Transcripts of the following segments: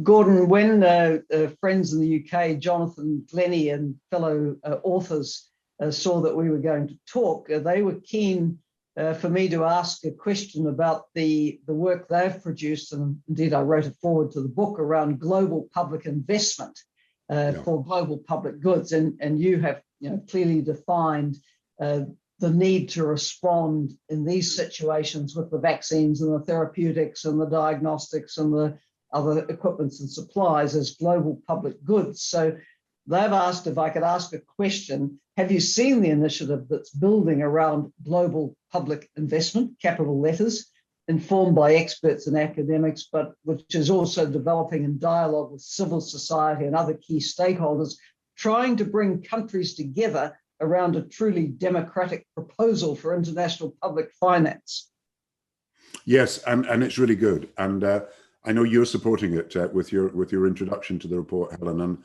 Gordon, when friends in the UK, Jonathan Glennie and fellow authors saw that we were going to talk, they were keen for me to ask a question about the work they've produced, and indeed I wrote it forward to the book, around global public investment for global public goods. And you have clearly defined the need to respond in these situations with the vaccines and the therapeutics and the diagnostics and the other equipments and supplies as global public goods. So they've asked if I could ask a question. Have you seen the initiative that's building around global public investment, capital letters, informed by experts and academics, but which is also developing in dialogue with civil society and other key stakeholders, trying to bring countries together around a truly democratic proposal for international public finance? Yes, and it's really good. And I know you're supporting it with your introduction to the report, Helen, and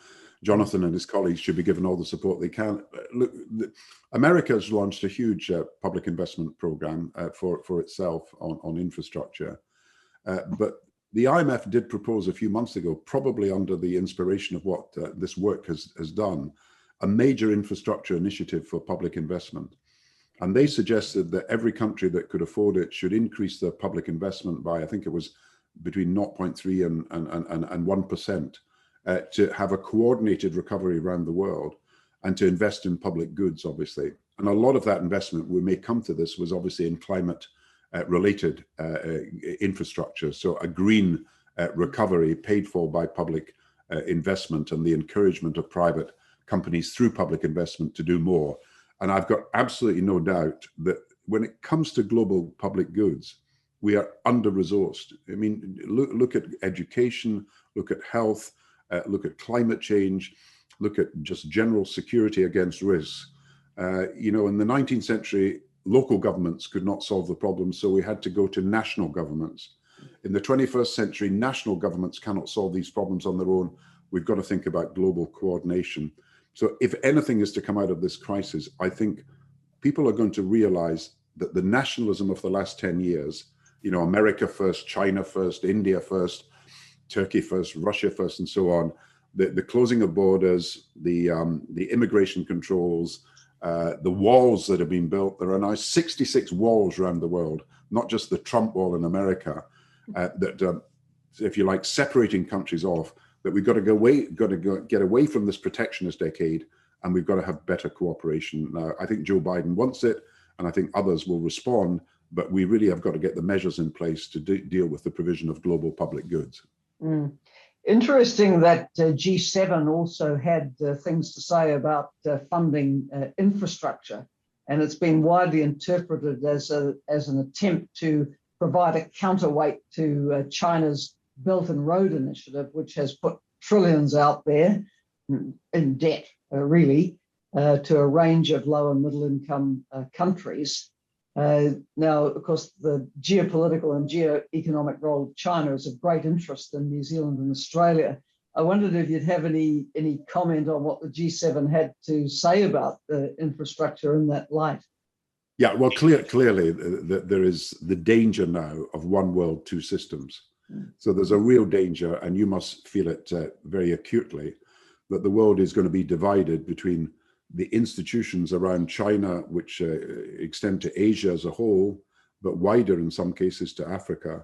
Jonathan and his colleagues should be given all the support they can. Look, America has launched a huge public investment program for itself on infrastructure. But the IMF did propose a few months ago, probably under the inspiration of what this work has done, a major infrastructure initiative for public investment. And they suggested that every country that could afford it should increase their public investment by, I think it was between 0.3 and 1%. To have a coordinated recovery around the world and to invest in public goods, obviously. And a lot of that investment, we may come to this, was obviously in climate related infrastructure. So a green recovery paid for by public investment and the encouragement of private companies through public investment to do more. And I've got absolutely no doubt that when it comes to global public goods, we are under-resourced. I mean, look at education, look at health, look at climate change, look at just general security against risks. In the 19th century, local governments could not solve the problem, so we had to go to national governments. In the 21st century, national governments cannot solve these problems on their own. We've got to think about global coordination. So if anything is to come out of this crisis, I think people are going to realize that the nationalism of the last 10 years, America first, China first, India first, Turkey first, Russia first, and so on, the closing of borders, the immigration controls, the walls that have been built. There are now 66 walls around the world, not just the Trump wall in America, that, if you like, separating countries off, that we've got to get away from this protectionist decade, and we've got to have better cooperation. Now, I think Joe Biden wants it, and I think others will respond, but we really have got to get the measures in place to deal with the provision of global public goods. Interesting that G7 also had things to say about funding infrastructure, and it's been widely interpreted as an attempt to provide a counterweight to China's Belt and Road Initiative, which has put trillions out there in debt, really, to a range of low and middle income countries. Now, of course, the geopolitical and geo-economic role of China is of great interest in New Zealand and Australia. I wondered if you'd have any comment on what the G7 had to say about the infrastructure in that light. Yeah, well, clearly there is the danger now of one world, two systems. So there's a real danger, and you must feel it very acutely, that the world is going to be divided between the institutions around China, which extend to Asia as a whole, but wider in some cases to Africa,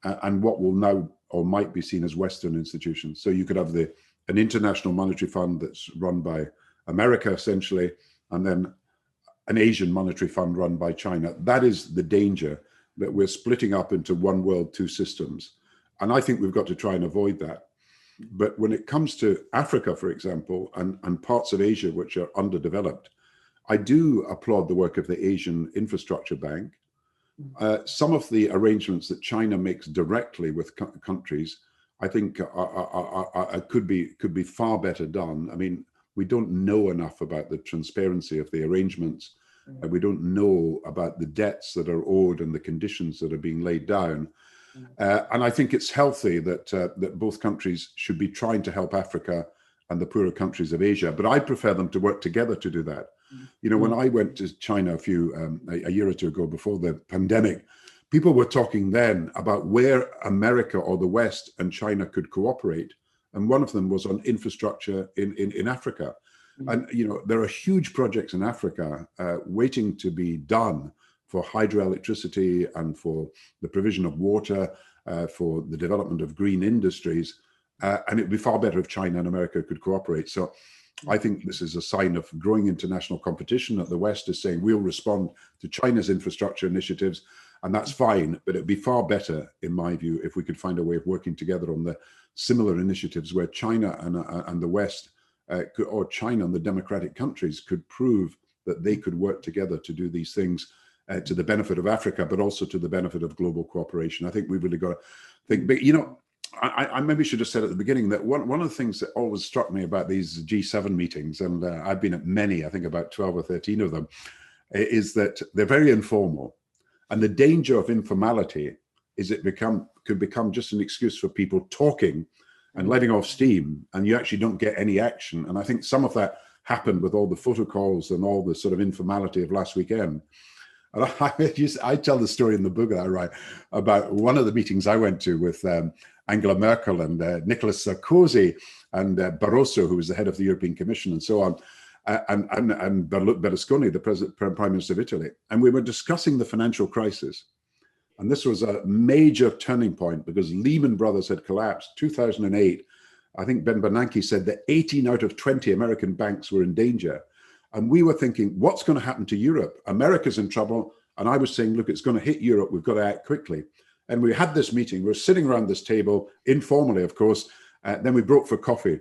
and what will now or might be seen as Western institutions. So you could have an international monetary fund that's run by America, essentially, and then an Asian monetary fund run by China. That is the danger, that we're splitting up into one world, two systems. And I think we've got to try and avoid that. But when it comes to Africa, for example, and parts of Asia which are underdeveloped, I do applaud the work of the Asian Infrastructure Bank. Some of the arrangements that China makes directly with countries, I think could be far better done. I mean, we don't know enough about the transparency of the arrangements. We don't know about the debts that are owed and the conditions that are being laid down. And I think it's healthy that both countries should be trying to help Africa and the poorer countries of Asia. But I prefer them to work together to do that. When I went to China a year or two ago before the pandemic, people were talking then about where America or the West and China could cooperate. And one of them was on infrastructure in Africa. And, you know, there are huge projects in Africa waiting to be done for hydroelectricity and for the provision of water, for the development of green industries. And it would be far better if China and America could cooperate. So I think this is a sign of growing international competition, that the West is saying we'll respond to China's infrastructure initiatives, and that's fine. But it'd be far better, in my view, if we could find a way of working together on the similar initiatives where China and the West, or China and the democratic countries, could prove that they could work together to do these things to the benefit of Africa, but also to the benefit of global cooperation. I think we've really got to think big. You know, I maybe should have said at the beginning that one of the things that always struck me about these G7 meetings, and I've been at many, I think about 12 or 13 of them, is that they're very informal. And the danger of informality is it could become just an excuse for people talking and letting off steam, and you actually don't get any action. And I think some of that happened with all the photo calls and all the sort of informality of last weekend. And I tell the story in the book that I write about one of the meetings I went to with Angela Merkel and Nicolas Sarkozy and Barroso, who was the head of the European Commission, and so on, and Berlusconi, the Prime Minister of Italy. And we were discussing the financial crisis. And this was a major turning point because Lehman Brothers had collapsed. 2008, I think Ben Bernanke said that 18 out of 20 American banks were in danger. And we were thinking, what's going to happen to Europe? America's in trouble. And I was saying, look, it's going to hit Europe. We've got to act quickly. And we had this meeting. We were sitting around this table, informally, of course. Then we broke for coffee.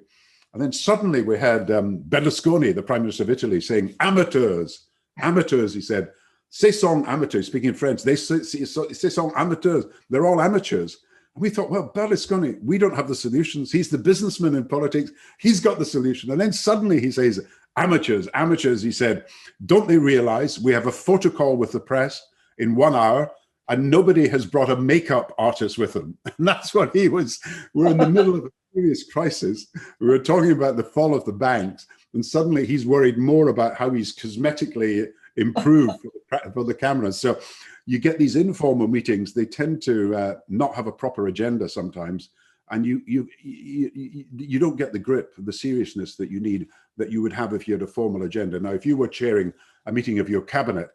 And then suddenly we had Berlusconi, the Prime Minister of Italy, saying, amateurs, amateurs, he said. Ce sont amateurs, speaking French. Ce sont amateurs. They're all amateurs. And we thought, well, Berlusconi, we don't have the solutions. He's the businessman in politics. He's got the solution. And then suddenly he says, amateurs, amateurs, he said, don't they realize we have a photo call with the press in 1 hour and nobody has brought a makeup artist with them? And that's what he was. We're in the middle of a serious crisis. We were talking about the fall of the banks, and suddenly he's worried more about how he's cosmetically improved for the cameras. So you get these informal meetings. They tend to not have a proper agenda sometimes, and you don't get the grip, the seriousness that you need, that you would have if you had a formal agenda. Now, if you were chairing a meeting of your cabinet,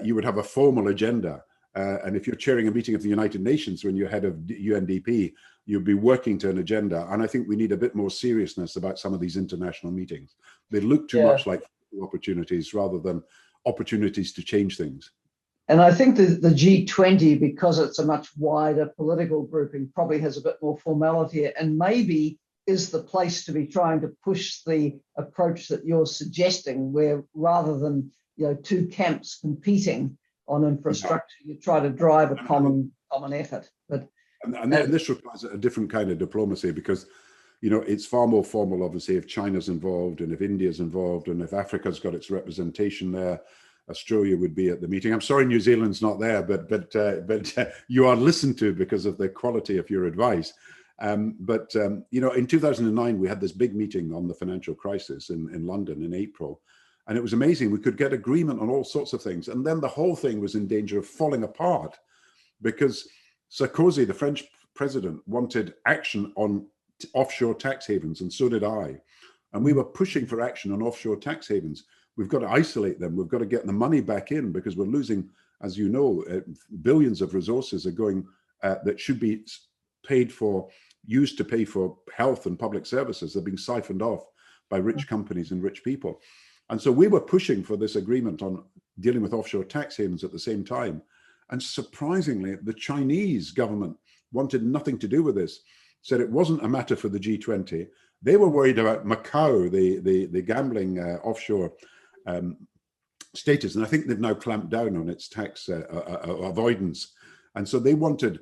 you would have a formal agenda. And if you're chairing a meeting of the United Nations when you're head of UNDP, you'll be working to an agenda. And I think we need a bit more seriousness about some of these international meetings. They look too much like opportunities rather than opportunities to change things. And I think the G20, because it's a much wider political grouping, probably has a bit more formality and maybe is the place to be trying to push the approach that you're suggesting, where rather than two camps competing on infrastructure, you try to drive a common effort. But and this requires a different kind of diplomacy because it's far more formal, obviously, if China's involved and if India's involved and if Africa's got its representation there. Australia would be at the meeting. I'm sorry New Zealand's not there, but you are listened to because of the quality of your advice. In 2009, we had this big meeting on the financial crisis in London in April. And it was amazing. We could get agreement on all sorts of things. And then the whole thing was in danger of falling apart because Sarkozy, the French president, wanted action on offshore tax havens, and so did I. And we were pushing for action on offshore tax havens. We've got to isolate them. We've got to get the money back in because we're losing, as you know, billions of resources are going that should be used to pay for health and public services. They're being siphoned off by rich companies and rich people. And so we were pushing for this agreement on dealing with offshore tax havens at the same time. And surprisingly, the Chinese government wanted nothing to do with this, said it wasn't a matter for the G20. They were worried about Macau, the gambling offshore status. And I think they've now clamped down on its tax avoidance. And so they wanted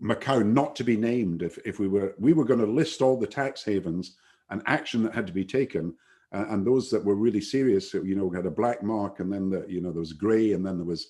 Macau not to be named if we were going to list all the tax havens and action that had to be taken. And those that were really serious, had a black mark, and then there was gray, and then there was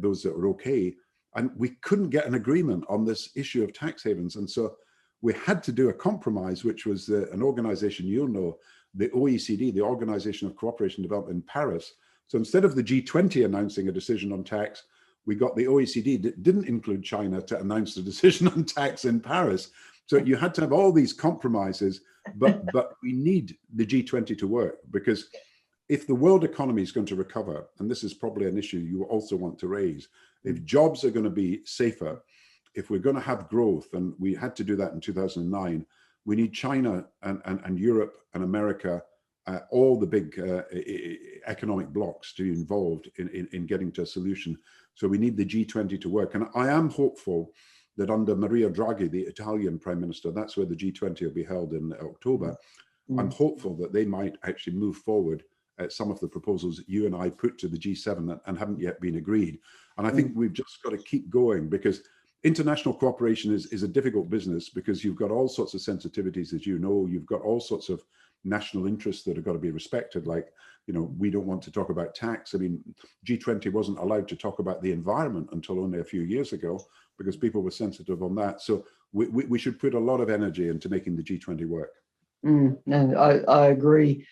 those that were okay. And we couldn't get an agreement on this issue of tax havens. And so we had to do a compromise, which was an organization you'll know, the OECD, the Organization of Cooperation and Development in Paris. So instead of the G20 announcing a decision on tax, we got the OECD that didn't include China to announce the decision on tax in Paris. So you had to have all these compromises, but we need the G20 to work, because if the world economy is going to recover, and this is probably an issue you also want to raise, if jobs are going to be safer, if we're going to have growth, and we had to do that in 2009, we need China and Europe and America, all the big economic blocs to be involved in getting to a solution. So we need the G20 to work. And I am hopeful that under Mario Draghi, the Italian Prime Minister, that's where the G20 will be held in October. I'm hopeful that they might actually move forward some of the proposals that you and I put to the G7 and haven't yet been agreed. And I think we've just got to keep going, because international cooperation is a difficult business, because you've got all sorts of sensitivities, as you know, you've got all sorts of national interests that have got to be respected. Like, you know, we don't want to talk about tax. I mean, G20 wasn't allowed to talk about the environment until only a few years ago, because people were sensitive on that. So we should put a lot of energy into making the G20 work. And I agree.